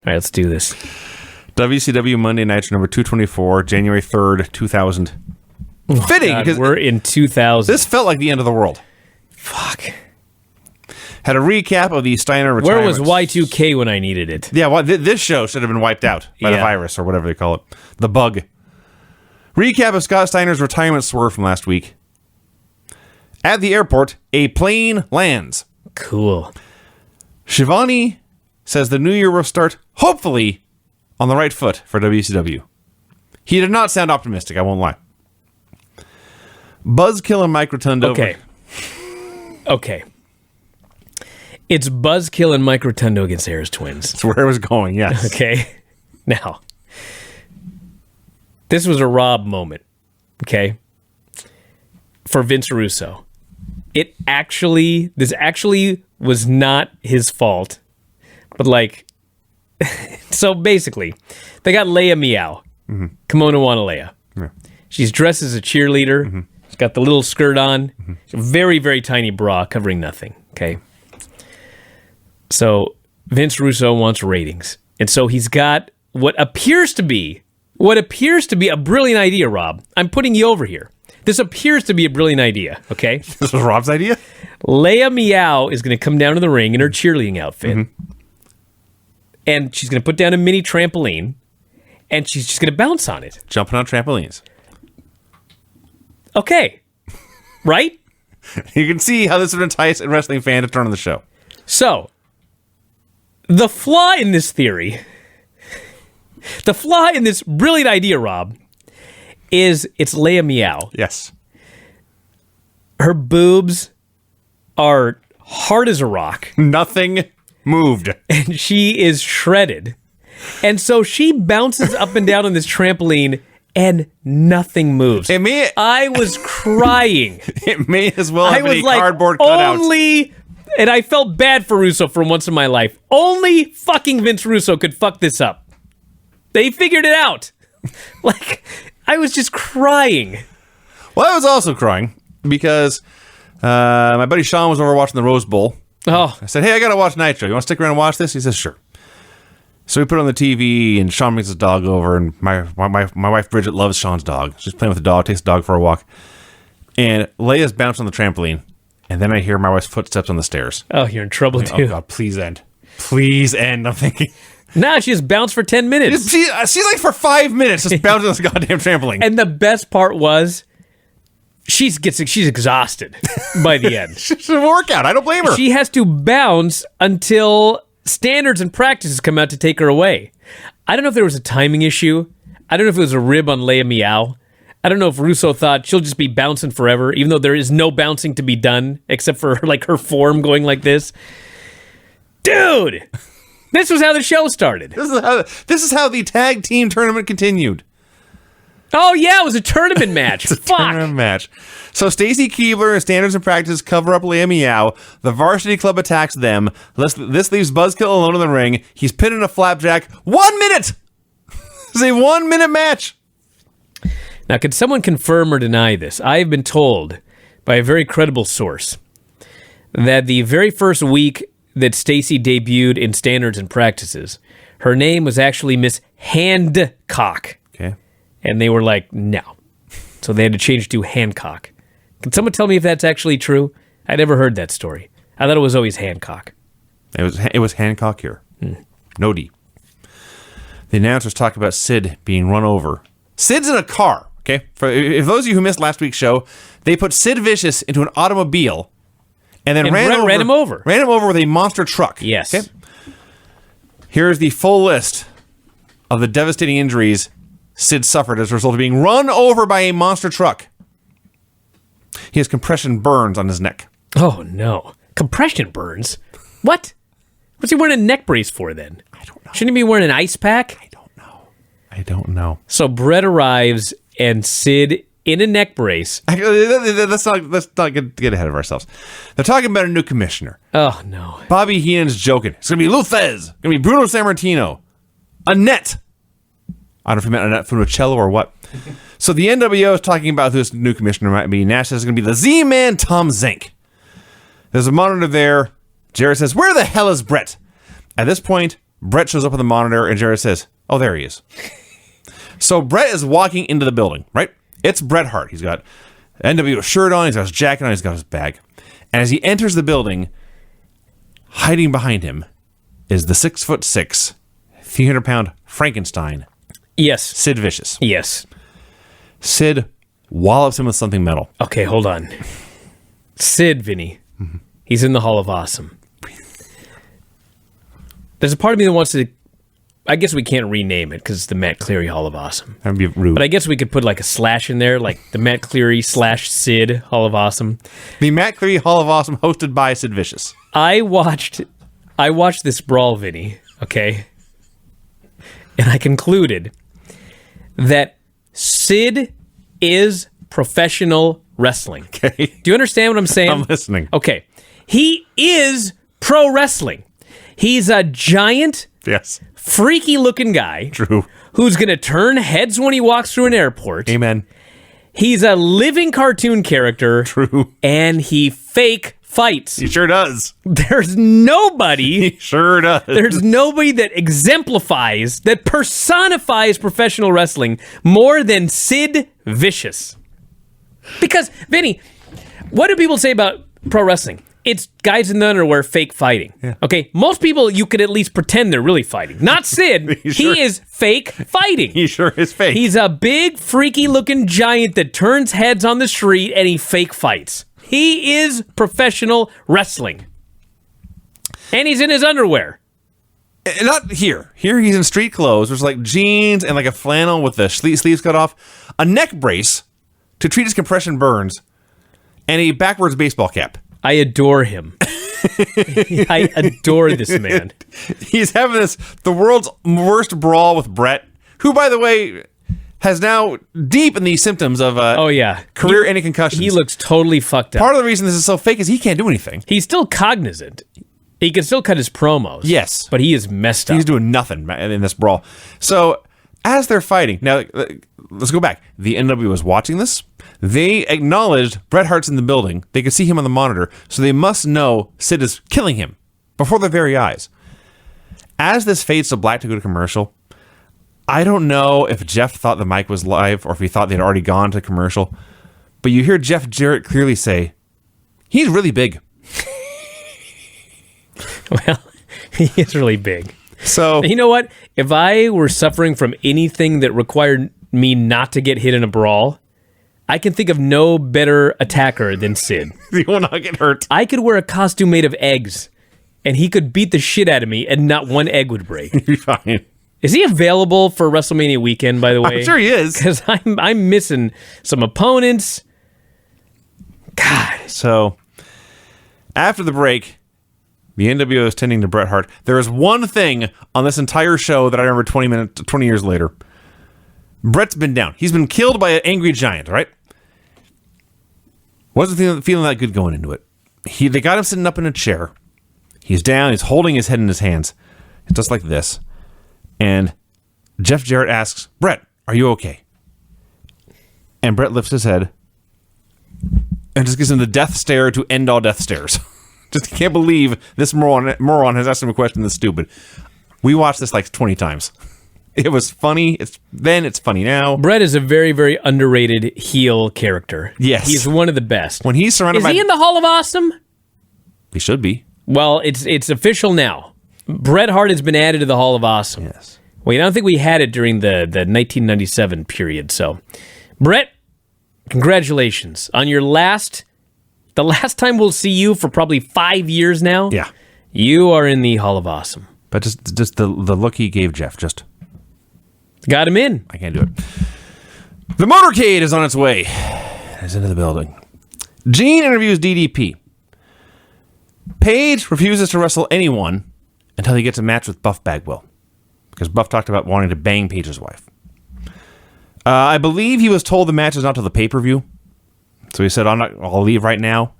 right, let's do this. WCW Monday Nitro number 224, January 3rd, 2000. Fitting, God, because we're in 2000. this felt like the end of the world. Fuck. Had a recap of the Steiner retirement. Where was Y2K when I needed it? Yeah, well, this show should have been wiped out by the virus or whatever they call it. The bug. Recap of Scott Steiner's retirement swerve from last week. At the airport, a plane lands. Cool. Shivani says the new year will start, hopefully, on the right foot for WCW. He did not sound optimistic, I won't lie. Buzzkill and Mike Rotundo. Okay. It's Buzzkill and Mike Rotundo against Harris Twins. That's where it was going, yes. Okay. Now, this was a Rob moment, okay, for Vince Russo. This actually was not his fault, but like, so basically, they got Leia Meow, Kimono Wanalea. Yeah. She's dressed as a cheerleader. Mm-hmm. She's got the little skirt on, a very, very tiny bra covering nothing, okay? So Vince Russo wants ratings, and so he's got what appears to be a brilliant idea, Rob. I'm putting you over here. This appears to be a brilliant idea, okay? This was Rob's idea? Leia Meow is going to come down to the ring in her cheerleading outfit, and she's going to put down a mini trampoline, and she's just going to bounce on it. Jumping on trampolines. Okay. Right? You can see how this would entice a wrestling fan to turn on the show. So, the flaw in this theory, the flaw in this brilliant idea, Rob, is it's Leia Meow. Yes. Her boobs are hard as a rock. Nothing moved. And she is shredded. And so she bounces up and down on this trampoline and nothing moves. I was crying. It may as well have been a cardboard cutout. And I felt bad for Russo for once in my life. Only fucking Vince Russo could fuck this up. They figured it out. Like, I was just crying. Well, I was also crying because my buddy Sean was over watching the Rose Bowl. Oh. I said, hey, I got to watch Nitro. You want to stick around and watch this? He says, sure. So we put it on the TV, and Sean brings his dog over, and my wife Bridget loves Sean's dog. She's playing with the dog, takes the dog for a walk. And Leia's bounced on the trampoline, and then I hear my wife's footsteps on the stairs. Oh, you're in trouble, too. Oh, God, please end. Please end, I'm thinking. Nah, she just bounced for 10 minutes. She's like for 5 minutes just bouncing on this goddamn trampoline. And the best part was, she's exhausted by the end. It's a workout. I don't blame her. She has to bounce until standards and practices come out to take her away. I don't know if there was a timing issue. I don't know if it was a rib on Leia Meow. I don't know if Russo thought she'll just be bouncing forever, even though there is no bouncing to be done except for like her form going like this. Dude, this was how the show started. This is how the tag team tournament continued. Oh, yeah, it was a tournament match. It's a tournament match. So Stacy Keibler and Standards and Practice cover up Leia Meow. The Varsity Club attacks them. This leaves Buzzkill alone in the ring. He's pinned in a flapjack. 1 minute! It's a 1 minute match. Now, can someone confirm or deny this? I have been told by a very credible source that the very first week that Stacy debuted in Standards and Practices, her name was actually Miss Handcock. Okay. And they were like, no. So they had to change to Hancock. Can someone tell me if that's actually true? I never heard that story. I thought it was always Hancock. It was Hancock here. No D. The announcers talked about Sid being run over. Sid's in a car, okay? If those of you who missed last week's show, they put Sid Vicious into an automobile and then ran him over. Ran him over with a monster truck. Yes. Okay? Here's the full list of the devastating injuries Sid suffered as a result of being run over by a monster truck. He has compression burns on his neck. Oh, no. Compression burns? What? What's he wearing a neck brace for, then? I don't know. Shouldn't he be wearing an ice pack? I don't know. So Bret arrives, and Sid in a neck brace. Let's not get ahead of ourselves. They're talking about a new commissioner. Oh, no. Bobby Heenan's joking. It's going to be Luthez. It's going to be Bruno Sammartino. Annette. I don't know if he meant Annette Funicello or what. So the NWO is talking about who this new commissioner might be. Nash says it's going to be the Z-Man, Tom Zink. There's a monitor there. Jarrett says, where the hell is Bret? At this point, Bret shows up on the monitor, and Jarrett says, "Oh, there he is." So Bret is walking into the building, right? It's Bret Hart. He's got NWO shirt on, he's got his jacket on, he's got his bag. And as he enters the building, hiding behind him is the 6'6", 300-pound Frankenstein. Yes. Sid Vicious. Yes. Sid wallops him with something metal. Okay, hold on. Sid, Vinny. He's in the Hall of Awesome. There's a part of me that wants to... I guess we can't rename it because it's the Matt Cleary Hall of Awesome. That'd be rude. But I guess we could put like a slash in there, like the Matt Cleary / Sid Hall of Awesome. The Matt Cleary Hall of Awesome, hosted by Sid Vicious. I watched this brawl, Vinny, okay? And I concluded that Sid is professional wrestling. Okay. Do you understand what I'm saying? I'm listening. Okay. He is pro wrestling. He's a giant, Yes. freaky-looking guy. True. Who's going to turn heads when he walks through an airport. Amen. He's a living cartoon character. True. And he fake fights. He sure does. There's nobody... He sure does. There's nobody that exemplifies, that personifies professional wrestling more than Sid Vicious. Because, Vinny, what do people say about pro wrestling? It's guys in the underwear fake fighting. Yeah. Okay? Most people, you could at least pretend they're really fighting. Not Sid. Sure. He is fake fighting. He sure is fake. He's a big, freaky-looking giant that turns heads on the street and he fake fights. He is professional wrestling. And he's in his underwear. Not here. Here he's in street clothes. There's like jeans and like a flannel with the sleeves cut off, a neck brace to treat his compression burns, and a backwards baseball cap. I adore him. I adore this man. He's having the world's worst brawl with Bret, who, by the way, has now deep in the symptoms of career-ending concussions. He looks totally fucked up. Part of the reason this is so fake is he can't do anything. He's still cognizant. He can still cut his promos. Yes. But he is messed up. He's doing nothing in this brawl. So, as they're fighting, now, let's go back. The NW was watching this. They acknowledged Bret Hart's in the building. They could see him on the monitor, so they must know Sid is killing him before their very eyes. As this fades to black to go to commercial, I don't know if Jeff thought the mic was live or if he thought they'd already gone to commercial, but you hear Jeff Jarrett clearly say, "He's really big." Well, he is really big. So, you know what? If I were suffering from anything that required me not to get hit in a brawl, I can think of no better attacker than Sid. he will not get hurt. I could wear a costume made of eggs, and he could beat the shit out of me, and not one egg would break. You'll be fine. Is he available for WrestleMania weekend, by the way? I'm sure he is. Because I'm missing some opponents. God. So, after the break, the NWO is tending to Bret Hart. There is one thing on this entire show that I remember 20 years later. Bret's been down. He's been killed by an angry giant, right? Wasn't feeling that good going into it. They got him sitting up in a chair. He's down. He's holding his head in his hands. It's just like this. And Jeff Jarrett asks, "Bret, are you okay?" And Bret lifts his head and just gives him the death stare to end all death stares. Just can't believe this moron has asked him a question this stupid. We watched this like 20 times. It was funny. It's funny now. Bret is a very, very underrated heel character. Yes. He's one of the best. When he's surrounded by... Is he in the Hall of Awesome? He should be. Well, it's official now. Bret Hart has been added to the Hall of Awesome. Yes. Well, I don't think we had it during the 1997 period. So, Bret, congratulations on your the last time we'll see you for probably 5 years now. Yeah. You are in the Hall of Awesome. But just the look he gave Jeff, just... Got him in. I can't do it. The motorcade is on its way. It's into the building. Gene interviews DDP. Paige refuses to wrestle anyone until he gets a match with Buff Bagwell, because Buff talked about wanting to bang Paige's wife. I believe he was told the match is not till the pay-per-view, so he said, I'll leave right now.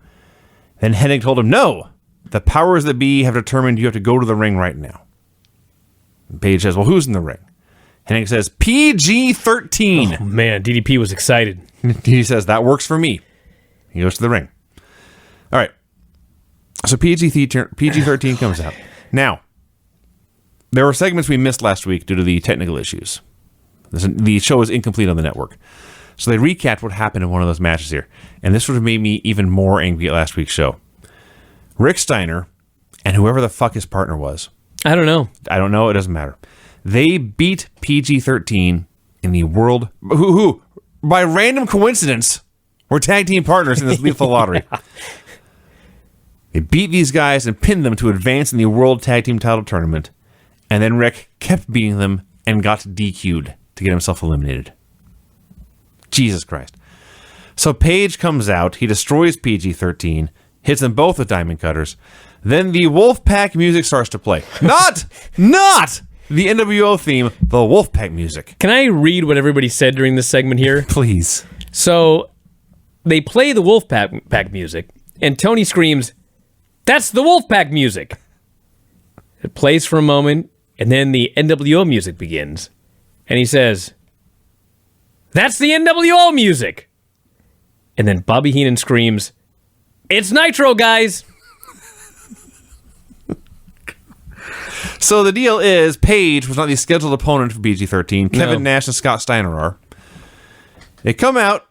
Then Hennig told him, no, the powers that be have determined you have to go to the ring right now. And Paige says, well, who's in the ring? Hennig says, PG-13. Oh, man, DDP was excited. He says, that works for me. He goes to the ring. All right. So PG-13 comes out. Now, there were segments we missed last week due to the technical issues. The show was incomplete on the network. So they recapped what happened in one of those matches here. And this would have made me even more angry at last week's show. Rick Steiner and whoever the fuck his partner was. I don't know. It doesn't matter. They beat PG-13 in the world... Who, by random coincidence, were tag team partners in this lethal lottery. Yeah. They beat these guys and pinned them to advance in the World Tag Team Title Tournament. And then Rick kept beating them and got DQ'd to get himself eliminated. Jesus Christ. So Page comes out. He destroys PG-13, hits them both with diamond cutters. Then the Wolfpack music starts to play. Not the NWO theme, the Wolfpack music. Can I read what everybody said during this segment here? Please. So they play the Wolfpack music, and Tony screams, "That's the Wolfpack music!" It plays for a moment, and then the NWO music begins. And he says, "That's the NWO music!" And then Bobby Heenan screams, "It's Nitro, guys!" So the deal is, Page was not the scheduled opponent for PG-13. Kevin Nash and Scott Steiner are. They come out.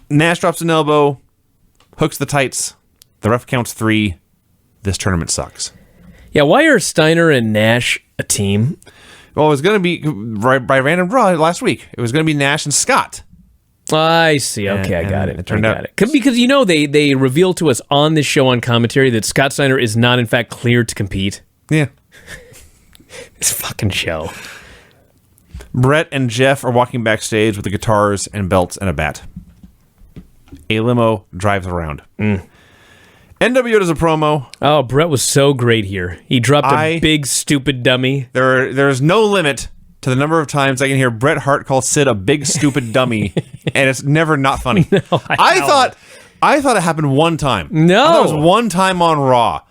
Nash drops an elbow, hooks the tights. The ref counts 3. This tournament sucks. Yeah, why are Steiner and Nash a team? Well, it was going to be, by random draw last week, it was going to be Nash and Scott. I see. Okay, I got it. It turned out. Because, they revealed to us on this show on commentary that Scott Steiner is not, in fact, cleared to compete. Yeah. This fucking show. Bret and Jeff are walking backstage with the guitars and belts and a bat. A limo drives around. NWO does a promo. Oh, Bret was so great here. He dropped a big, stupid dummy. There's no limit to the number of times I can hear Bret Hart call Sid a big, stupid dummy, and it's never not funny. No, I thought it happened one time. No. I thought it was one time on Raw.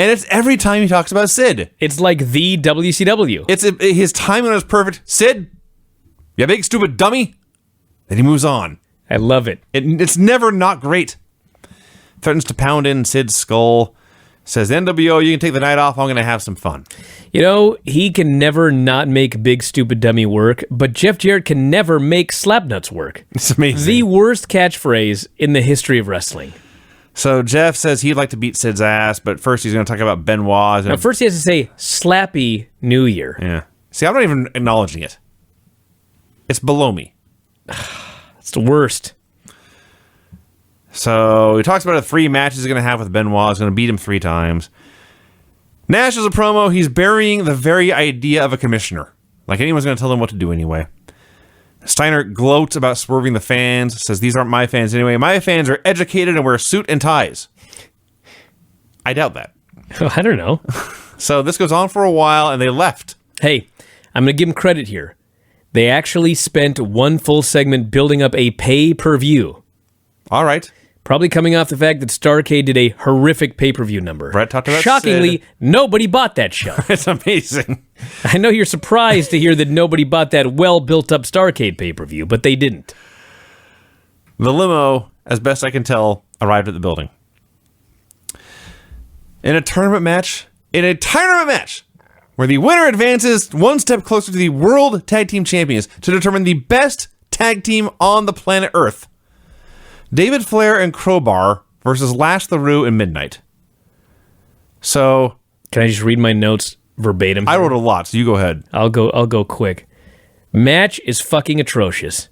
And it's every time he talks about Sid. It's like the WCW. His timing was perfect. Sid, you big, stupid dummy. Then he moves on. I love it. It's never not great. Threatens to pound in Sid's skull. Says, NWO, you can take the night off. I'm going to have some fun. He can never not make big, stupid dummy work, but Jeff Jarrett can never make slapnuts work. It's amazing. The worst catchphrase in the history of wrestling. So Jeff says he'd like to beat Sid's ass, but first he's going to talk about Benoit. Now, first he has to say, Slappy New Year. Yeah. See, I'm not even acknowledging it. It's below me. It's the worst. So he talks about the 3 matches he's going to have with Benoit. He's going to beat him 3 times. Nash is a promo. He's burying the very idea of a commissioner. Like anyone's going to tell him what to do anyway. Steiner gloats about swerving the fans. Says, these aren't my fans anyway. My fans are educated and wear suit and ties. I doubt that. I don't know. So this goes on for a while and they left. Hey, I'm going to give them credit here. They actually spent one full segment building up a pay-per-view. All right. Probably coming off the fact that Starrcade did a horrific pay-per-view number. Bret talked about Shockingly, Sid. Nobody bought that show. It's amazing. I know you're surprised to hear that nobody bought that well-built-up Starrcade pay-per-view, but they didn't. The limo, as best I can tell, arrived at the building. In a tournament match, where the winner advances one step closer to the World Tag Team Champions to determine the best tag team on the planet Earth. David Flair and Crowbar versus Lash LaRue and Midnight. So, can I just read my notes verbatim? I wrote a lot, so you go ahead. I'll go quick. Match is fucking atrocious.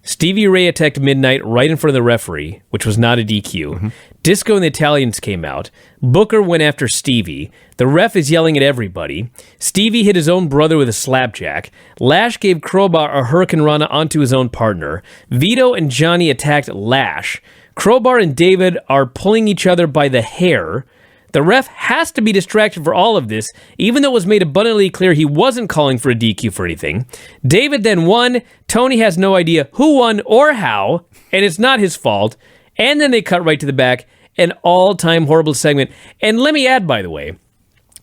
Stevie Ray attacked Midnight right in front of the referee, which was not a DQ. Mm-hmm. Disco and the Italians came out. Booker went after Stevie. The ref is yelling at everybody. Stevie hit his own brother with a slapjack. Lash gave Crowbar a Hurricane Rana onto his own partner. Vito and Johnny attacked Lash. Crowbar and David are pulling each other by the hair. The ref has to be distracted for all of this, even though it was made abundantly clear he wasn't calling for a DQ for anything. David then won. Tony has no idea who won or how, and it's not his fault. And then they cut right to the back. An all-time horrible segment. And let me add, by the way,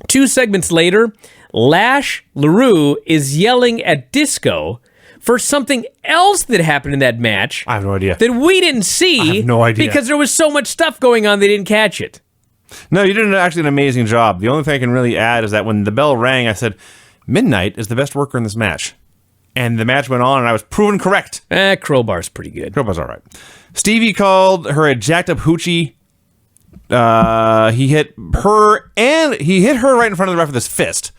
2 segments later, Lash LaRue is yelling at Disco for something else that happened in that match. I have no idea. That we didn't see. I have no idea. Because there was so much stuff going on, they didn't catch it. No, you did actually an amazing job. The only thing I can really add is that when the bell rang, I said, Midnight is the best worker in this match. And the match went on, and I was proven correct. Crowbar's pretty good. Crowbar's all right. Stevie called her a jacked up hoochie. He hit her right in front of the ref with his fist.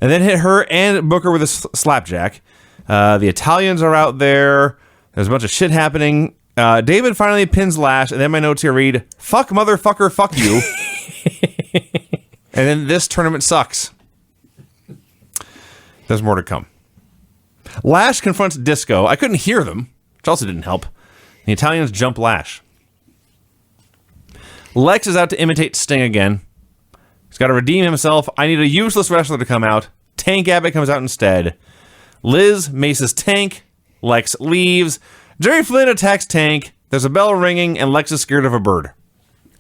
And then hit her and Booker with a slapjack. The Italians are out there. There's a bunch of shit happening. David finally pins Lash, and then my notes here read, fuck motherfucker, fuck you. And then this tournament sucks. There's more to come. Lash confronts Disco. I couldn't hear them, which also didn't help. The Italians jump Lash. Lex is out to imitate Sting again. He's got to redeem himself. I need a useless wrestler to come out. Tank Abbott comes out instead. Liz maces Tank. Lex leaves. Jerry Flynn attacks Tank. There's a bell ringing, and Lex is scared of a bird.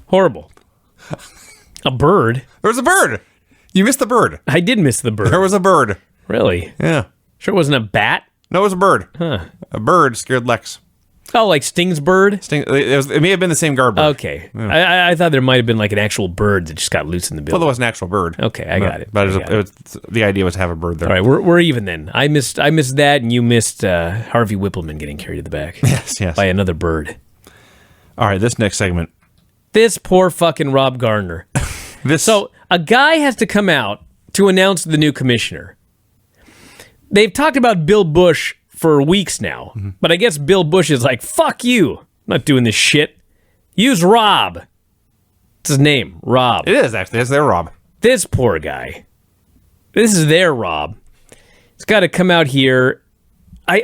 Horrible. A bird? There was a bird. You missed the bird. I did miss the bird. There was a bird. Really? Yeah. Sure it wasn't a bat? No, it was a bird. Huh. A bird scared Lex. Oh, like Sting's bird? It may have been the same guard bird. Okay. Yeah. I thought there might have been like an actual bird that just got loose in the building. Well, there was an actual bird. Okay, I got it. But the idea was to have a bird there. All right, we're even then. I missed that, and you missed Harvey Whippleman getting carried to the back. Yes. By another bird. All right, this next segment. This poor fucking Rob Gardner. So a guy has to come out to announce the new commissioner. They've talked about Bill Bush for weeks now, but I guess Bill Bush is like, fuck you. I'm not doing this shit. Use Rob. It's his name, Rob. It is, actually. It's their Rob. This poor guy. This is their Rob. He's got to come out here.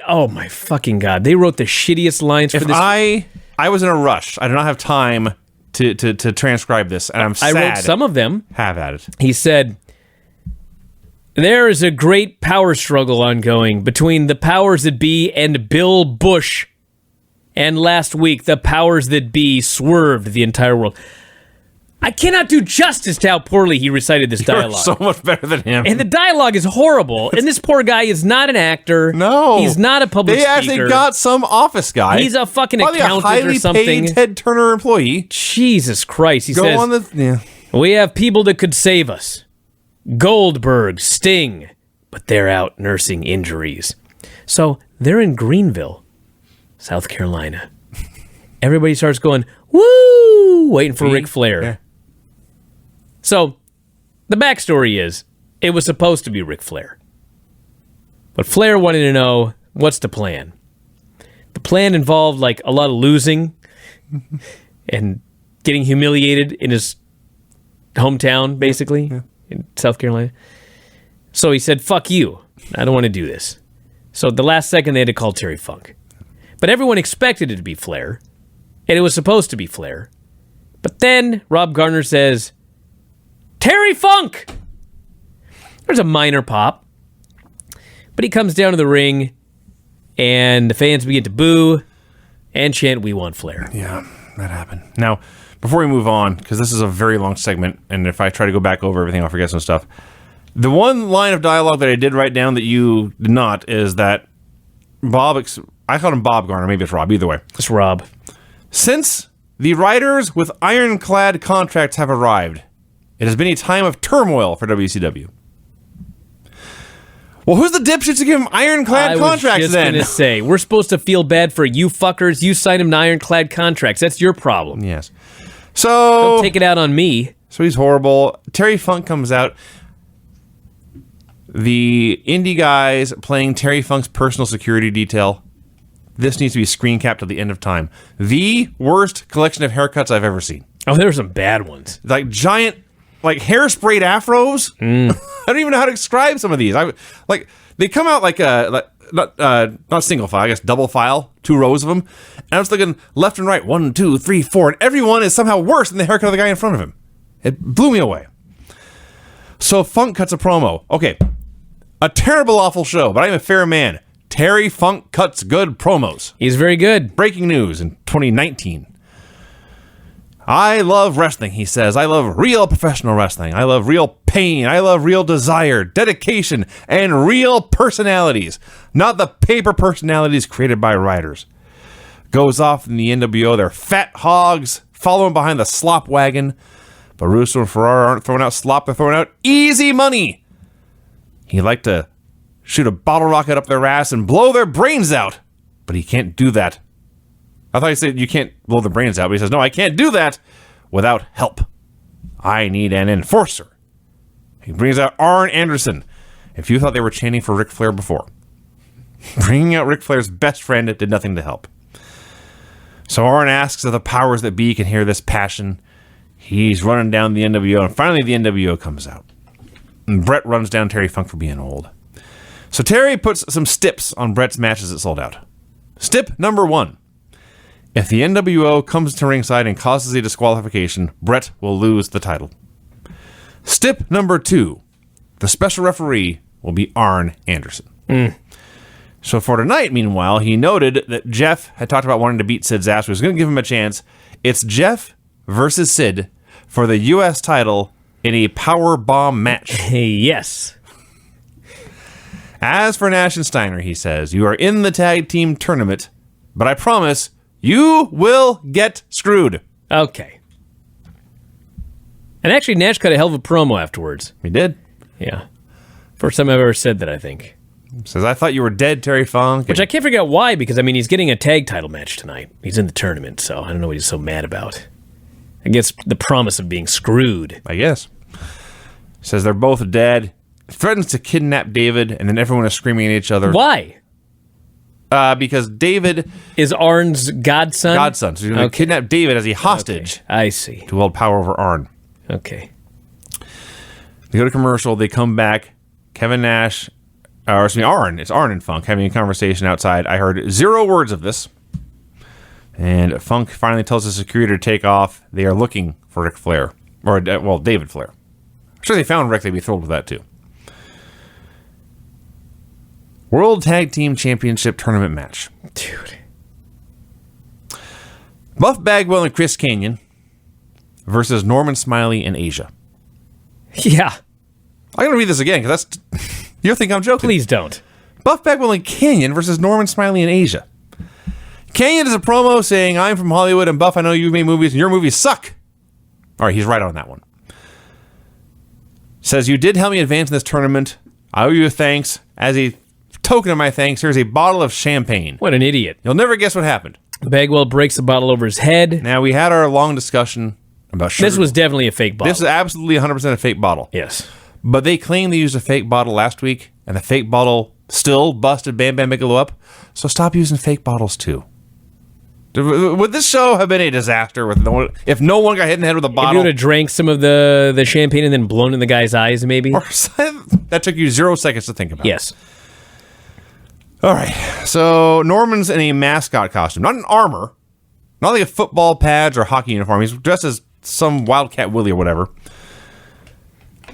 Oh my fucking God. They wrote the shittiest lines for this. I was in a rush. I did not have time to transcribe this, and I'm sad. I wrote some of them. Have at it. He said, there is a great power struggle ongoing between the powers that be and Bill Bush. And last week, the powers that be swerved the entire world. I cannot do justice to how poorly he recited this dialogue. You're so much better than him. And the dialogue is horrible. And this poor guy is not an actor. No. He's not a public speaker. They actually got some office guy. He's a fucking probably accountant a highly or something. Paid Ted Turner employee. Jesus Christ. He says, yeah. We have people that could save us. Goldberg, Sting, but they're out nursing injuries. So they're in Greenville, South Carolina. Everybody starts going, woo, waiting for Ric Flair. Yeah. So the backstory is, it was supposed to be Ric Flair. But Flair wanted to know, what's the plan? The plan involved like a lot of losing and getting humiliated in his hometown, basically. Yeah. In South Carolina. So he said, fuck you. I don't want to do this. So at the last second, they had to call Terry Funk. But everyone expected it to be Flair. And it was supposed to be Flair. But then Rob Gardner says, Terry Funk! There's a minor pop. But he comes down to the ring, and the fans begin to boo and chant, we want Flair. Yeah, that happened. Now, before we move on, because this is a very long segment, and if I try to go back over everything, I'll forget some stuff. The one line of dialogue that I did write down that you did not is that I called him Bob Garner, maybe it's Rob, either way. It's Rob. Since the writers with ironclad contracts have arrived, it has been a time of turmoil for WCW. Well, who's the dipshits to give him ironclad contracts then? I was just going to say, we're supposed to feel bad for you fuckers. You signed him to ironclad contracts. That's your problem. Yes. So don't take it out on me. So he's horrible. Terry Funk comes out. The indie guys playing Terry Funk's personal security detail. This needs to be screen capped at the end of time. The worst collection of haircuts I've ever seen. Oh, there were some bad ones. Like giant, like hairsprayed afros. I don't even know how to describe some of these. They come out like not single file, I guess double file, 2 rows of them. And I was looking left and right, 1, 2, 3, 4, and everyone is somehow worse than the haircut of the guy in front of him. It blew me away. So Funk cuts a promo. Okay, a terrible, awful show, but I'm a fair man. Terry Funk cuts good promos. He's very good. Breaking news in 2019. I love wrestling, he says. I love real professional wrestling. I love real pain. I love real desire, dedication, and real personalities. Not the paper personalities created by writers. Goes off in the NWO. They're fat hogs, following behind the slop wagon. But Russo and Ferrara aren't throwing out slop, they're throwing out easy money. He'd like to shoot a bottle rocket up their ass and blow their brains out. But he can't do that. I thought he said you can't blow the brains out, but he says, no, I can't do that without help. I need an enforcer. He brings out Arn Anderson. If you thought they were chanting for Ric Flair before, bringing out Ric Flair's best friend did nothing to help. So Arn asks if the powers that be can hear this passion. He's running down the NWO, and finally the NWO comes out. And Bret runs down Terry Funk for being old. So Terry puts some stips on Bret's matches that sold out. Stip number 1. If the NWO comes to ringside and causes a disqualification, Bret will lose the title. Stip number 2. The special referee will be Arn Anderson. So for tonight, meanwhile, he noted that Jeff had talked about wanting to beat Sid's ass. He was going to give him a chance. It's Jeff versus Sid for the U.S. title in a power bomb match. Yes. As for Nash and Steiner, he says, you are in the tag team tournament, but I promise you will get screwed. Okay. And actually, Nash cut a hell of a promo afterwards. He did. Yeah. First time I've ever said that, I think. Says, I thought you were dead, Terry Funk. Which I can't figure out why, because, I mean, he's getting a tag title match tonight. He's in the tournament, so I don't know what he's so mad about. I guess the promise of being screwed. I guess. Says they're both dead. Threatens to kidnap David, and then everyone is screaming at each other. Why? Because David is Arn's godson. So he's going to kidnap David as a hostage. Okay. I see. To hold power over Arn. Okay. They go to commercial. They come back. Kevin Nash, Arn. It's Arn and Funk having a conversation outside. I heard 0 words of this. And Funk finally tells the security to take off. They are looking for Ric Flair. Or, David Flair. I'm sure they found Ric. They'd be thrilled with that, too. World Tag Team Championship Tournament match. Dude. Buff Bagwell and Chris Kanyon versus Norman Smiley and Asia. Yeah. I'm going to read this again, because that's... You'll think I'm joking. Please don't. Buff Bagwell and Kanyon versus Norman Smiley and Asia. Kanyon does a promo saying, I'm from Hollywood, and Buff, I know you made movies, and your movies suck. All right, he's right on that one. Says, you did help me advance in this tournament. I owe you a thanks. As a token of my thanks, here's a bottle of champagne. What an idiot. You'll never guess what happened. Bagwell breaks the bottle over his head. Now, we had our long discussion about sugar. This was definitely a fake bottle. This is absolutely 100% a fake bottle. Yes. But they claimed they used a fake bottle last week, and the fake bottle still busted Bam Bigelow up. So stop using fake bottles, too. Would this show have been a disaster if no one got hit in the head with a bottle? If you would have drank some of the champagne and then blown in the guy's eyes, maybe? That took you 0 seconds to think about. Yes. All right. So Norman's in a mascot costume. Not in armor. Not like a football pads or hockey uniform. He's dressed as some Wildcat Willie or whatever.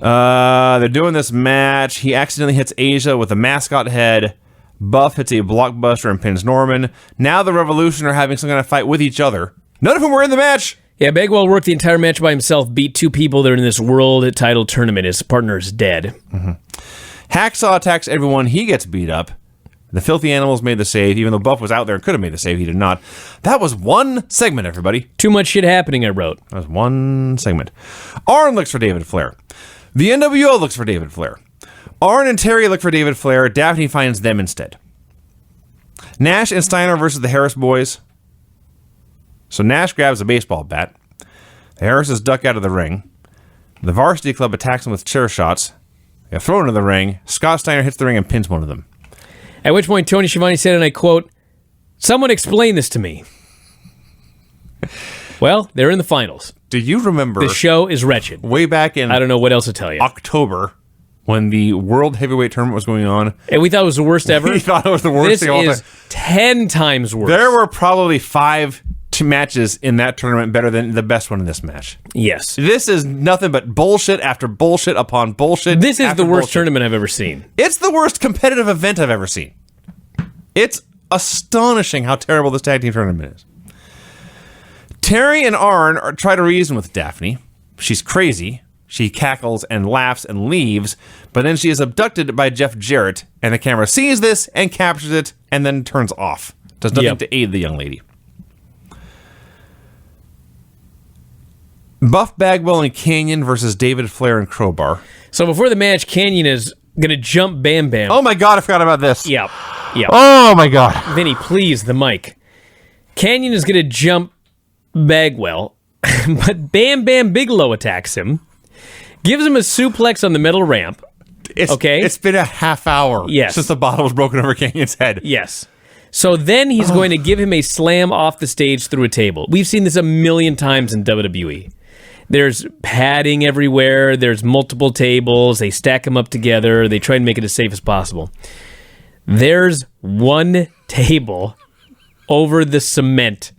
They're doing this match. He accidentally hits Asia with a mascot head. Buff hits a blockbuster and pins Norman. Now the Revolution are having some kind of fight with each other. None of them were in the match. Yeah, Bagwell worked the entire match by himself, beat 2 people that are in this world title tournament. His partner is dead. Mm-hmm. Hacksaw attacks everyone. He gets beat up. The Filthy Animals made the save, even though Buff was out there and could have made the save. He did not. That was one segment, everybody. Too much shit happening, I wrote. That was one segment. Arn looks for David Flair. The NWO looks for David Flair. Arn and Terry look for David Flair. Daphne finds them instead. Nash and Steiner versus the Harris boys. So Nash grabs a baseball bat. The Harrises duck out of the ring. The Varsity Club attacks them with chair shots. They are thrown into the ring. Scott Steiner hits the ring and pins one of them. At which point Tony Schiavone said, and I quote, "Someone explain this to me." Well, they're in the finals. Do you remember... The show is wretched. Way back in... I don't know what else to tell you. October, when the World Heavyweight Tournament was going on. And we thought it was the worst ever. We thought it was the worst thing all the time. This is 10 times worse. There were probably 5 matches in that tournament better than the best one in this match. Yes. This is nothing but bullshit after bullshit upon bullshit. This is the worst tournament I've ever seen. It's the worst competitive event I've ever seen. It's astonishing how terrible this tag team tournament is. Terry and Arn try to reason with Daphne. She's crazy. She cackles and laughs and leaves, but then she is abducted by Jeff Jarrett, and the camera sees this and captures it and then turns off. Does nothing to aid the young lady. Buff Bagwell and Canyon versus David Flair and Crowbar. So before the match, Canyon is going to jump Bam Bam. Oh my God, I forgot about this. Yep. Oh my God. Vinny, please, the mic. Canyon is going to jump Bagwell, but Bam Bam Bigelow attacks him, gives him a suplex on the metal ramp. It's been a half hour since the bottle was broken over Canyon's head. Yes. So then he's going to give him a slam off the stage through a table. We've seen this a million times in WWE. There's padding everywhere. There's multiple tables. They stack them up together. They try and make it as safe as possible. There's one table over the cement.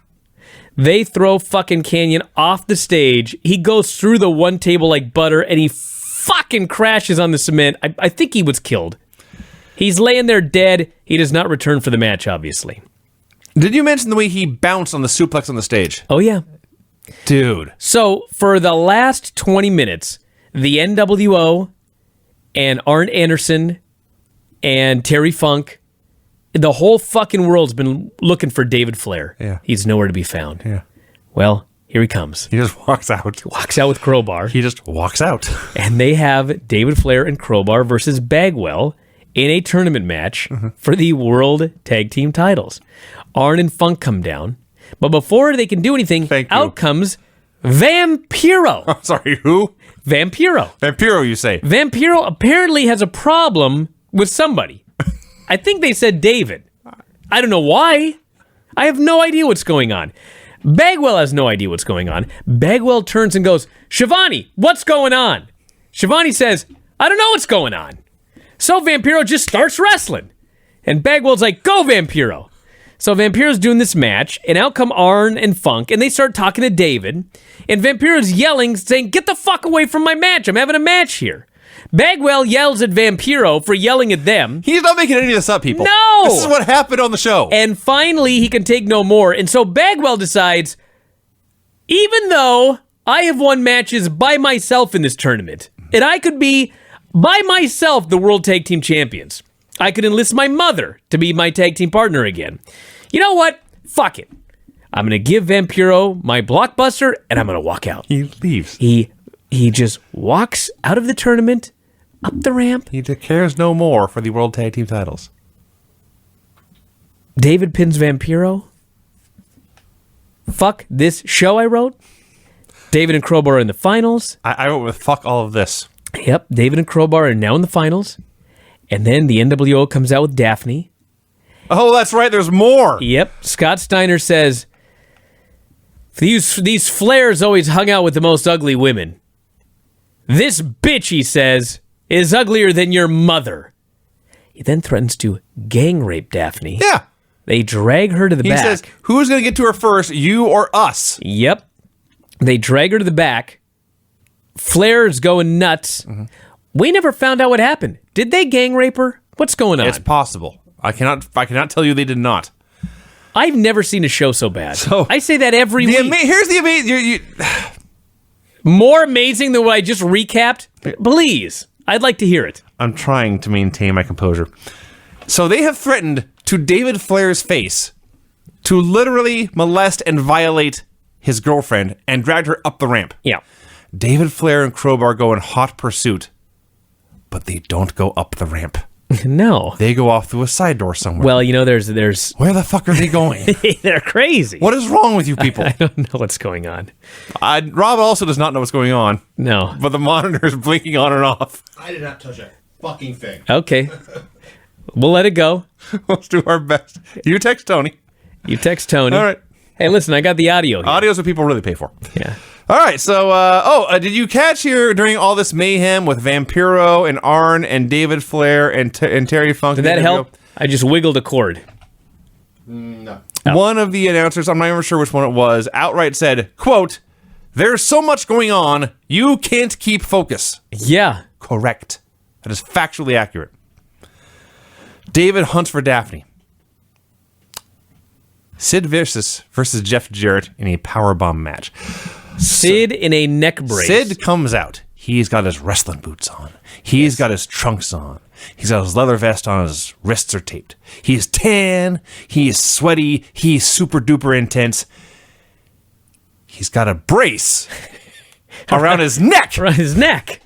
They throw fucking Canyon off the stage. He goes through the one table like butter, and he fucking crashes on the cement. I think he was killed. He's laying there dead. He does not return for the match, obviously. Did you mention the way he bounced on the suplex on the stage? Oh, yeah. Dude. So, for the last 20 minutes, the NWO and Arn Anderson and Terry Funk, the whole fucking world's been looking for David Flair. Yeah. He's nowhere to be found. Yeah. Well, here he comes. He just walks out. Walks out with Crowbar. He just walks out. And they have David Flair and Crowbar versus Bagwell in a tournament match for the World Tag Team titles. Arn and Funk come down. But before they can do anything, out comes Vampiro. I'm sorry, who? Vampiro. Vampiro, you say? Vampiro apparently has a problem with somebody. I think they said David. I don't know why. I have no idea what's going on. Bagwell has no idea what's going on. Bagwell turns and goes, Shivani, what's going on? Shivani says, I don't know what's going on. So Vampiro just starts wrestling. And Bagwell's like, go Vampiro. So Vampiro's doing this match, and out come Arn and Funk, and they start talking to David, and Vampiro's yelling, saying, get the fuck away from my match. I'm having a match here. Bagwell yells at Vampiro for yelling at them. He's not making any of this up, people. No! This is what happened on the show. And finally, he can take no more, and so Bagwell decides, even though I have won matches by myself in this tournament, and I could be, by myself, the World Tag Team Champions, I could enlist my mother to be my tag team partner again. You know what? Fuck it. I'm going to give Vampiro my blockbuster, and I'm going to walk out. He leaves. He just walks out of the tournament, up the ramp. He cares no more for the World Tag Team titles. David pins Vampiro. Fuck this show I wrote. David and Crowbar are in the finals. I went with fuck all of this. Yep, David and Crowbar are now in the finals. And then the NWO comes out with Daphne. Oh, that's right. There's more. Yep. Scott Steiner says, these Flairs always hung out with the most ugly women. This bitch, he says, is uglier than your mother. He then threatens to gang rape Daphne. Yeah. They drag her to the back. He says, who's going to get to her first, you or us? Yep. They drag her to the back. Flair's going nuts. Mm-hmm. We never found out what happened. Did they gang rape her? What's going on? It's possible. I cannot tell you they did not. I've never seen a show so bad. I say that every week. Here's the amazing... More amazing than what I just recapped? Please. I'd like to hear it. I'm trying to maintain my composure. So they have threatened to David Flair's face to literally molest and violate his girlfriend and dragged her up the ramp. Yeah. David Flair and Crowbar go in hot pursuit, but they don't go up the ramp. No. They go off through a side door somewhere. Well, you know, there's... Where the fuck are they going? They're crazy. What is wrong with you people? I don't know what's going on. Rob also does not know what's going on. No. But the monitor is blinking on and off. I did not touch a fucking thing. Okay. We'll let it go. Let's do our best. You text Tony. You text Tony. All right. Hey, listen, I got the audio here. Audio's what people really pay for. Yeah. All right, so, did you catch here during all this mayhem with Vampiro and Arn and David Flair and Terry Funk? Did that help? I just wiggled a cord. No. Oh. One of the announcers, I'm not even sure which one it was, outright said, quote, there's so much going on, you can't keep focus. Yeah. Correct. That is factually accurate. David hunts for Daphne. Sid Vicious versus Jeff Jarrett in a powerbomb match. Sid in a neck brace. Sid comes out. He's got his wrestling boots on. He's got his trunks on. He's got his leather vest on. His wrists are taped. He's tan. He's sweaty. He's super duper intense. He's got a brace around his neck. Around his neck.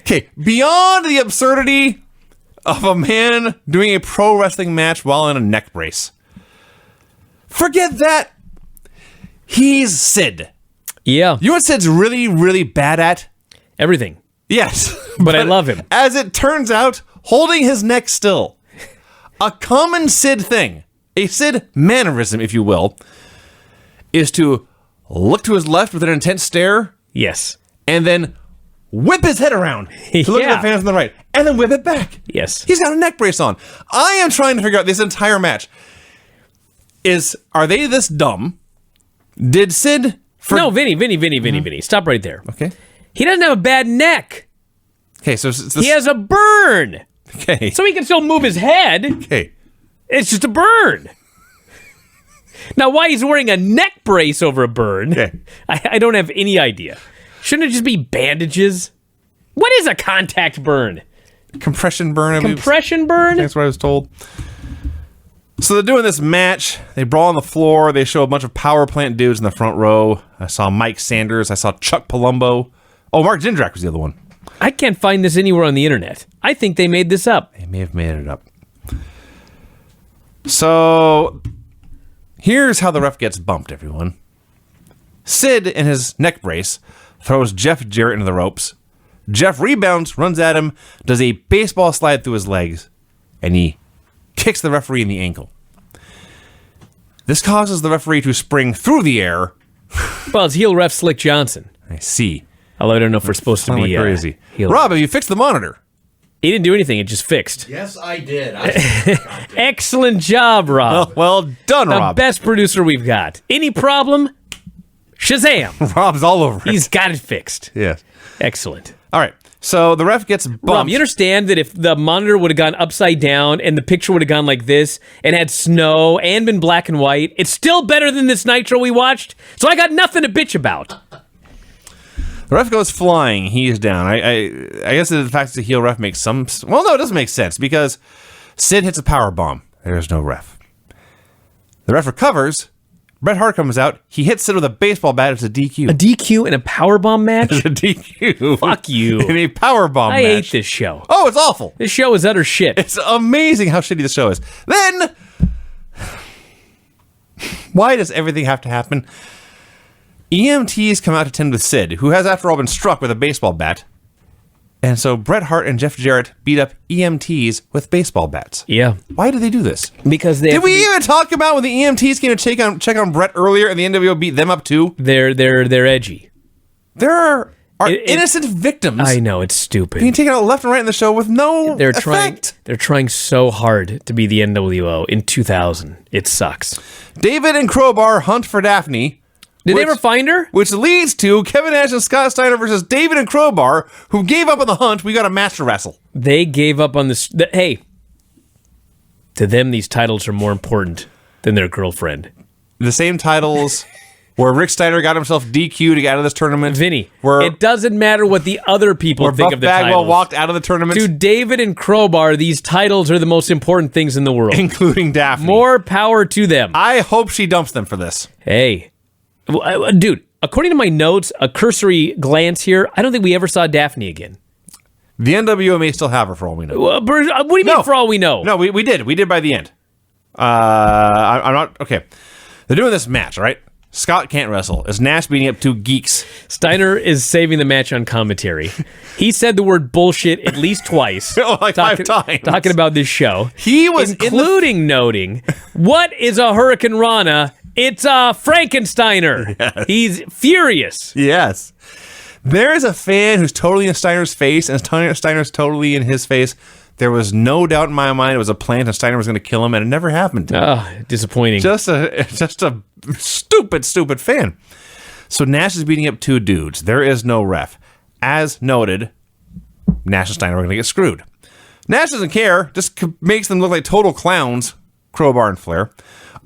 Okay, beyond the absurdity of a man doing a pro wrestling match while in a neck brace. Forget that. He's Sid. Yeah. You know what Sid's really, really bad at? Everything. Yes. But I love him. As it turns out, holding his neck still. A common Sid thing, a Sid mannerism, if you will, is to look to his left with an intense stare. Yes. And then whip his head around to look at the fans on the right. And then whip it back. Yes. He's got a neck brace on. I am trying to figure out this entire match. Are they this dumb? Did Sid... No, Vinny. Stop right there. Okay. He doesn't have a bad neck. Okay, so... He has a burn. Okay. So he can still move his head. Okay. It's just a burn. Now, why he's wearing a neck brace over a burn, Okay. I don't have any idea. Shouldn't it just be bandages? What is a contact burn? Compression burn. I believe. Compression burn? That's what I was told. So they're doing this match. They brawl on the floor. They show a bunch of power plant dudes in the front row. I saw Mike Sanders. I saw Chuck Palumbo. Oh, Mark Jindrak was the other one. I can't find this anywhere on the internet. I think they made this up. They may have made it up. So here's how the ref gets bumped, everyone. Sid, in his neck brace, throws Jeff Jarrett into the ropes. Jeff rebounds, runs at him, does a baseball slide through his legs, and he kicks the referee in the ankle. This causes the referee to spring through the air. Well, it's heel ref Slick Johnson. I see. Although I don't know if we're supposed to be crazy. heel Rob, have you fixed the monitor? He didn't do anything. It just fixed. Yes, I did. Excellent job, Rob. Well done, The Rob. best producer we've got. Any problem? Shazam. Rob's all over it. He's got it fixed. Yes. Excellent. All right. So the ref gets bumped. Rob, you understand that if the monitor would have gone upside down and the picture would have gone like this and had snow and been black and white, it's still better than this Nitro we watched. So I got nothing to bitch about. The ref goes flying. He's down. I guess the fact that the heel ref makes some... Well, no, it doesn't make sense because Sid hits a power bomb. There's no ref. The ref recovers. Bret Hart comes out. He hits Sid with a baseball bat. It's a DQ. A DQ in a powerbomb match? It's a DQ. Fuck you. In a power bomb I match. hate this show. Oh, it's awful. This show is utter shit. It's amazing how shitty the show is. Then, why does everything have to happen? EMTs come out to tend with Sid, who has, after all, been struck with a baseball bat. And so Bret Hart and Jeff Jarrett beat up EMTs with baseball bats. Yeah. Why do they do this? Because they Did we even talk about when the EMTs came to check on Bret earlier and the NWO beat them up too? They're edgy. There are innocent victims. I know, it's stupid. Being taken out left and right in the show with no effect. They're trying so hard to be the NWO in 2000. It sucks. David and Crowbar hunt for Daphne. Did they ever find her? Which leads to Kevin Nash and Scott Steiner versus David and Crowbar, who gave up on the hunt. We got a master wrestle. They gave up on this. Hey, to them, these titles are more important than their girlfriend. The same titles where Rick Steiner got himself DQ to get out of this tournament. Vinny, where it doesn't matter what the other people think Buff of the Bagwell titles. walked out of the tournament. To David and Crowbar, these titles are the most important things in the world. Including Daphne. More power to them. I hope she dumps them for this. Hey. Dude, according to my notes, a cursory glance here, I don't think we ever saw Daphne again. The NWO may still have her for all we know. What do you mean for all we know? No, we did. We did by the end. I'm not... Okay. They're doing this match, all right? Scott can't wrestle. Is Nash beating up two geeks? Steiner is saving the match on commentary. He said the word bullshit at least twice. Like 5 times. Talking about this show. He was including noting, what is a Hurricane Rana? It's a Frankensteiner. Yes. He's furious. Yes. There is a fan who's totally in Steiner's face, and Steiner's totally in his face. There was no doubt in my mind it was a plant, and Steiner was going to kill him, and it never happened. Disappointing. Just a stupid fan. So Nash is beating up two dudes. There is no ref. As noted, Nash and Steiner are going to get screwed. Nash doesn't care. Just makes them look like total clowns. Crowbar and Flair.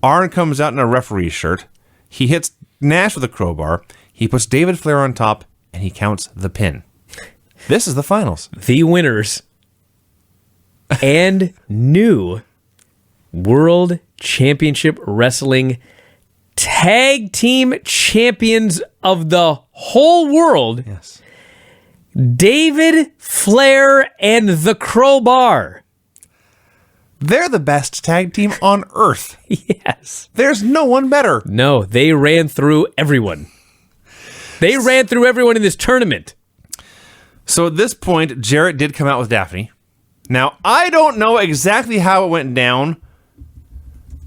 Arn comes out in a referee shirt. He hits Nash with a crowbar. He puts David Flair on top, and he counts the pin. This is the finals. The winners and new World Championship Wrestling tag team champions of the whole world, Yes. David Flair and the Crowbar. They're the best tag team on earth. Yes. There's no one better. No, they ran through everyone. They ran through everyone in this tournament. So at this point, Jarrett did come out with Daphne. Now, I don't know exactly how it went down,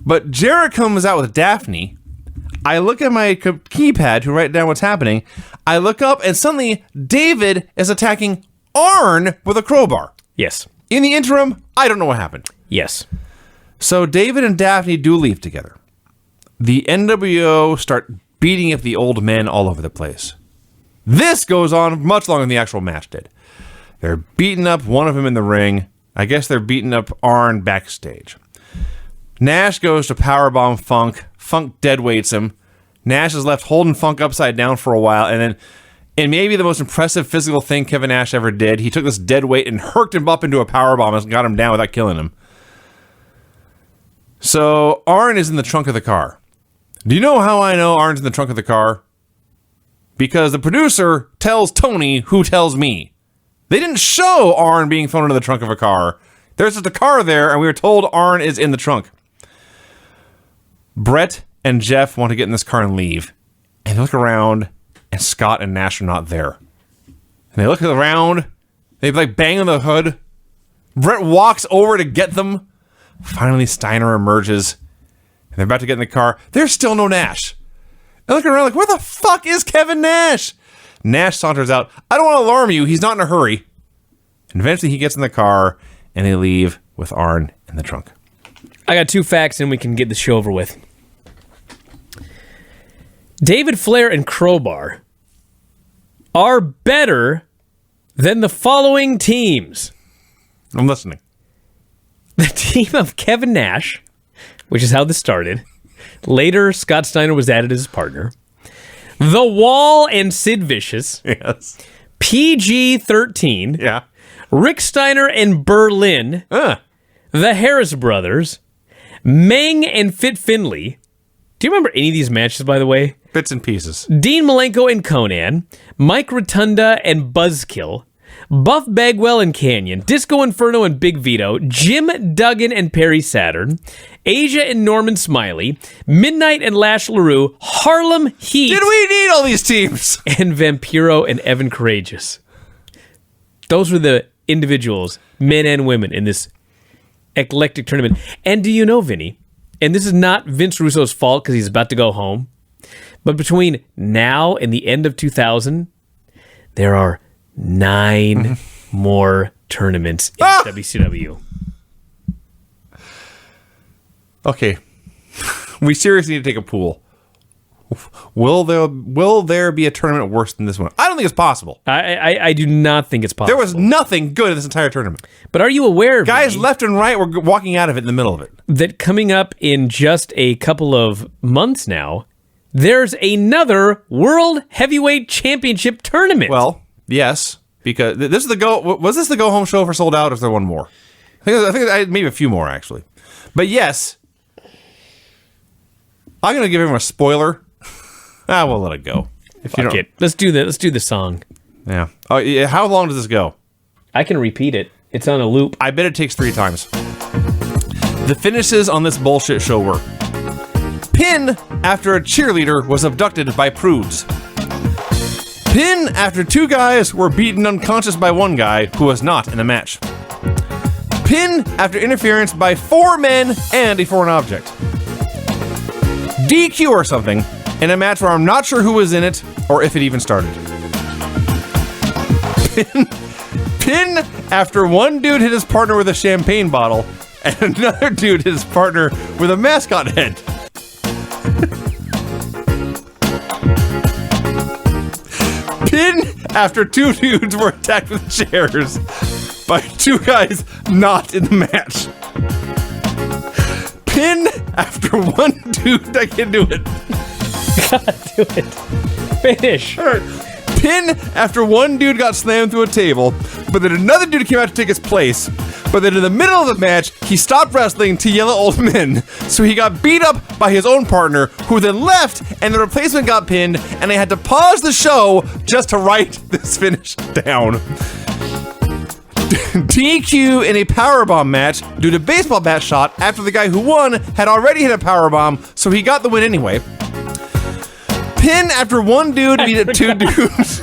but Jarrett comes out with Daphne. I look at my keypad to write down what's happening. I look up, and suddenly David is attacking Arn with a crowbar. Yes. In the interim, I don't know what happened. Yes. So David and Daphne do leave together. The NWO start beating up the old men all over the place. This goes on much longer than the actual match did. They're beating up one of them in the ring. I guess they're beating up Arn backstage. Nash goes to powerbomb Funk. Funk deadweights him. Nash is left holding Funk upside down for a while, and then, and maybe the most impressive physical thing Kevin Nash ever did, he took this dead weight and herked him up into a powerbomb and got him down without killing him. So Arn is in the trunk of the car. Do you know how I know Arn's in the trunk of the car? Because the producer tells Tony who tells me. They didn't show Arn being thrown into the trunk of a car. There's just a car there, and we were told Arn is in the trunk. Bret and Jeff want to get in this car and leave. And they look around, and Scott and Nash are not there. And they look around, they like bang on the hood. Bret walks over to get them. Finally, Steiner emerges, and they're about to get in the car. There's still no Nash. I look around like, where the fuck is Kevin Nash? Nash saunters out. I don't want to alarm you. He's not in a hurry. And eventually he gets in the car, and they leave with Arn in the trunk. I got 2 facts, and we can get the show over with. David Flair and Crowbar are better than the following teams. I'm listening. The team of Kevin Nash, which is how this started. Later, Scott Steiner was added as his partner. The Wall and Sid Vicious. Yes. PG-13. Yeah. Rick Steiner and Berlin. The Harris Brothers. Meng and Fit Finley. Do you remember any of these matches, by the way? Bits and pieces. Dean Malenko and Conan. Mike Rotunda and Buzzkill. Buff Bagwell and Canyon, Disco Inferno and Big Vito, Jim Duggan and Perry Saturn, Asia and Norman Smiley, Midnight and Lash LaRue, Harlem Heat. Did we need all these teams? And Vampiro and Evan Courageous. Those were the individuals, men and women, in this eclectic tournament. And do you know, Vinny, and this is not Vince Russo's fault because he's about to go home, but between now and the end of 2000, there are 9 more tournaments in WCW. Okay. We seriously need to take a pool. Will there be a tournament worse than this one? I don't think it's possible. I do not think it's possible. There was nothing good in this entire tournament. But are you aware, Guys Vinny, left and right were walking out of it in the middle of it. that coming up in just a couple of months now, there's another World Heavyweight Championship tournament? Well, yes, because this is the go. Was this the go home show for Sold Out, or is there one more? I think maybe a few more actually. But yes, I'm gonna give him a spoiler. We'll let it go. Fuck it. Let's do that. Let's do the song. Yeah. Oh, yeah. How long does this go? I can repeat it. It's on a loop. I bet it takes 3 times. The finishes on this bullshit show were: pin after a cheerleader was abducted by prudes. Pin after 2 guys were beaten unconscious by 1 guy who was not in the match. Pin after interference by 4 men and a foreign object. DQ or something in a match where I'm not sure who was in it or if it even started. Pin after 1 dude hit his partner with a champagne bottle and another dude hit his partner with a mascot head. Pin after 2 dudes were attacked with chairs by 2 guys not in the match. Pin after 1 dude, I can do it. Do it. Finish. All right. Pin after 1 dude got slammed through a table, but then another dude came out to take his place. But then in the middle of the match, he stopped wrestling to yell at old men. So he got beat up by his own partner, who then left, and the replacement got pinned, and they had to pause the show just to write this finish down. DQ in a powerbomb match due to baseball bat shot after the guy who won had already hit a powerbomb, so he got the win anyway. Pin after one dude beat up two dudes.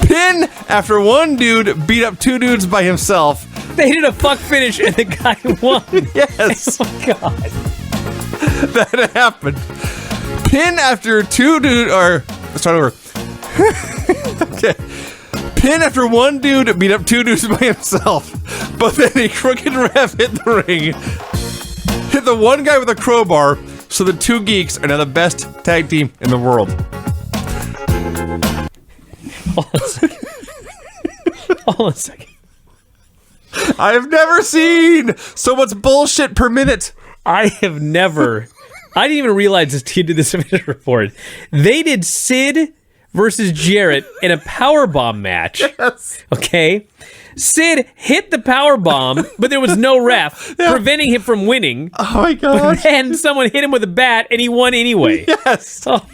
Pin after one dude beat up two dudes by himself. They did a fuck finish and the guy won. Yes. Oh my god. That happened. Pin after two dude, or let's start over. Okay. Pin after one dude beat up two dudes by himself, but then a crooked ref hit the ring, hit the one guy with a crowbar, so the two geeks are now the best tag team in the world. Hold on a second. I have never seen so much bullshit per minute. I didn't even realize this kid did this finish report. They did Sid versus Jarrett in a powerbomb match. Yes. Okay. Sid hit the powerbomb, but there was no ref preventing him from winning. Oh my god. And someone hit him with a bat and he won anyway. Yes. Oh.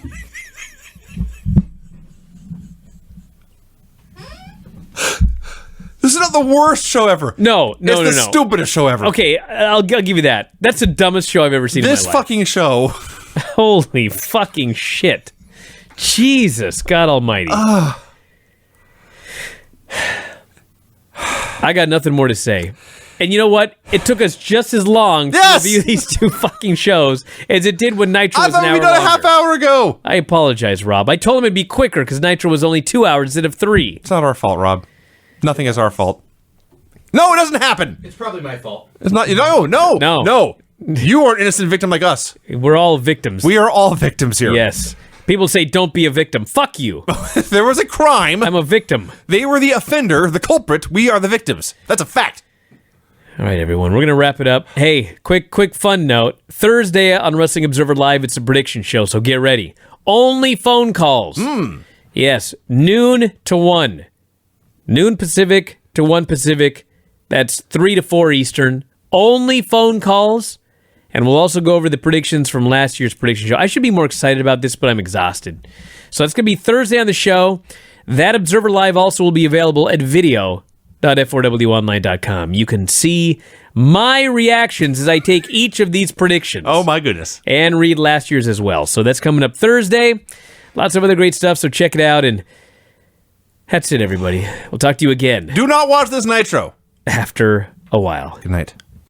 This is not the worst show ever. No. It's the stupidest show ever. Okay, I'll give you that. That's the dumbest show I've ever seen in my life. This fucking show. Holy fucking shit. Jesus, God almighty. I got nothing more to say. And you know what? It took us just as long to review these two fucking shows as it did when Nitro was an hour longer. I thought we done a half hour ago. I apologize, Rob. I told him it'd be quicker because Nitro was only 2 hours instead of 3. It's not our fault, Rob. Nothing is our fault. No, it doesn't happen. It's probably my fault. It's not. No. You are an innocent victim like us. We're all victims. We are all victims here. Yes. People say, don't be a victim. Fuck you. If there was a crime, I'm a victim. They were the offender, the culprit. We are the victims. That's a fact. All right, everyone. We're going to wrap it up. Hey, quick fun note. Thursday on Wrestling Observer Live, it's a prediction show, so get ready. Only phone calls. Yes, noon to 1. Noon Pacific to 1 Pacific. That's 3 to 4 Eastern. Only phone calls. And we'll also go over the predictions from last year's prediction show. I should be more excited about this, but I'm exhausted. So that's going to be Thursday on the show. That Observer Live also will be available at video.f4wonline.com. You can see my reactions as I take each of these predictions. Oh, my goodness. And read last year's as well. So that's coming up Thursday. Lots of other great stuff, so check it out. And that's it, everybody. We'll talk to you again. Do not watch this Nitro. After a while. Good night.